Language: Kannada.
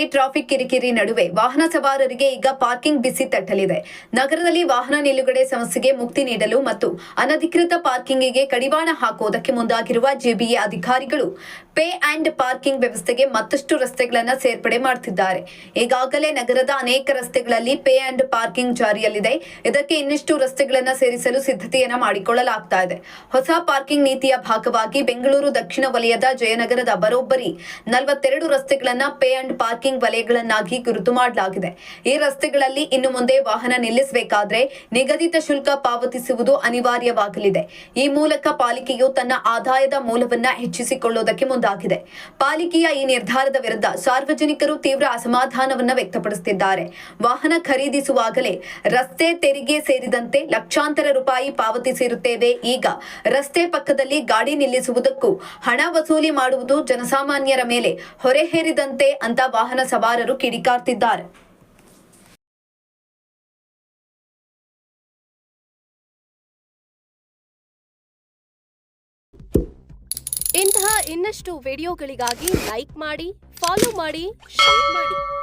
ನಗರದಲ್ಲಿ ಟ್ರಾಫಿಕ್ ಕಿರಿಕಿರಿ ನಡುವೆ ವಾಹನ ಸವಾರರಿಗೆ ಈಗ ಪಾರ್ಕಿಂಗ್ ಬಿಸಿ ತಟ್ಟಲಿದೆ. ನಗರದಲ್ಲಿ ವಾಹನ ನಿಲುಗಡೆ ಸಮಸ್ಯೆಗೆ ಮುಕ್ತಿ ನೀಡಲು ಮತ್ತು ಅನಧಿಕೃತ ಪಾರ್ಕಿಂಗಿಗೆ ಕಡಿವಾಣ ಹಾಕುವುದಕ್ಕೆ ಮುಂದಾಗಿರುವ ಜೆಬಿಎ ಅಧಿಕಾರಿಗಳು ಪೇ ಅಂಡ್ ಪಾರ್ಕಿಂಗ್ ವ್ಯವಸ್ಥೆಗೆ ಮತ್ತಷ್ಟು ರಸ್ತೆಗಳನ್ನು ಸೇರ್ಪಡೆ ಮಾಡುತ್ತಿದ್ದಾರೆ. ಈಗಾಗಲೇ ನಗರದ ಅನೇಕ ರಸ್ತೆಗಳಲ್ಲಿ ಪೇ ಅಂಡ್ ಪಾರ್ಕಿಂಗ್ ಜಾರಿಯಲ್ಲಿದೆ. ಇದಕ್ಕೆ ಇನ್ನಷ್ಟು ರಸ್ತೆಗಳನ್ನು ಸೇರಿಸಲು ಸಿದ್ಧತೆಯನ್ನ ಮಾಡಿಕೊಳ್ಳಲಾಗ್ತಾ ಇದೆ. ಹೊಸ ಪಾರ್ಕಿಂಗ್ ನೀತಿಯ ಭಾಗವಾಗಿ ಬೆಂಗಳೂರು ದಕ್ಷಿಣ ವಲಯದ ಜಯನಗರದ ಬರೋಬ್ಬರಿ 42 ರಸ್ತೆಗಳನ್ನ ಪೇ ಅಂಡ್ ಪಾರ್ಕಿಂಗ್ ವಲಯಗಳನ್ನಾಗಿ ಗುರುತು ಮಾಡಲಾಗಿದೆ. ಈ ರಸ್ತೆಗಳಲ್ಲಿ ಇನ್ನು ಮುಂದೆ ವಾಹನ ನಿಲ್ಲಿಸಬೇಕಾದ್ರೆ ನಿಗದಿತ ಶುಲ್ಕ ಪಾವತಿಸುವುದು ಅನಿವಾರ್ಯವಾಗಲಿದೆ. ಈ ಮೂಲಕ ಪಾಲಿಕೆಯು ತನ್ನ ಆದಾಯದ ಮೂಲವನ್ನ ಹೆಚ್ಚಿಸಿಕೊಳ್ಳುವುದಕ್ಕೆ ಮುಂದಾಗಿದೆ. ಪಾಲಿಕೆಯ ಈ ನಿರ್ಧಾರದ ವಿರುದ್ಧ ಸಾರ್ವಜನಿಕರು ತೀವ್ರ ಅಸಮಾಧಾನವನ್ನ ವ್ಯಕ್ತಪಡಿಸುತ್ತಿದ್ದಾರೆ. ವಾಹನ ಖರೀದಿಸುವಾಗಲೇ ರಸ್ತೆ ತೆರಿಗೆ ಸೇರಿದಂತೆ ಲಕ್ಷಾಂತರ ರೂಪಾಯಿ ಪಾವತಿಸಿರುತ್ತೇವೆ. ಈಗ ರಸ್ತೆ ಪಕ್ಕದಲ್ಲಿ ಗಾಡಿ ನಿಲ್ಲಿಸುವುದಕ್ಕೂ ಹಣ ವಸೂಲಿ ಮಾಡುವುದು ಜನಸಾಮಾನ್ಯರ ಮೇಲೆ ಹೊರೆ ಹೇರಿದಂತೆ ಅಂತ ವಾಹನ ಸವಾರರು ಕಿಡಿಕಾರ್ತಿದ್ದಾರೆ. ಇಂತಹ ಇನ್ನಷ್ಟು ವಿಡಿಯೋಗಳಿಗಾಗಿ ಲೈಕ್ ಮಾಡಿ, ಫಾಲೋ ಮಾಡಿ, ಶೇರ್ ಮಾಡಿ.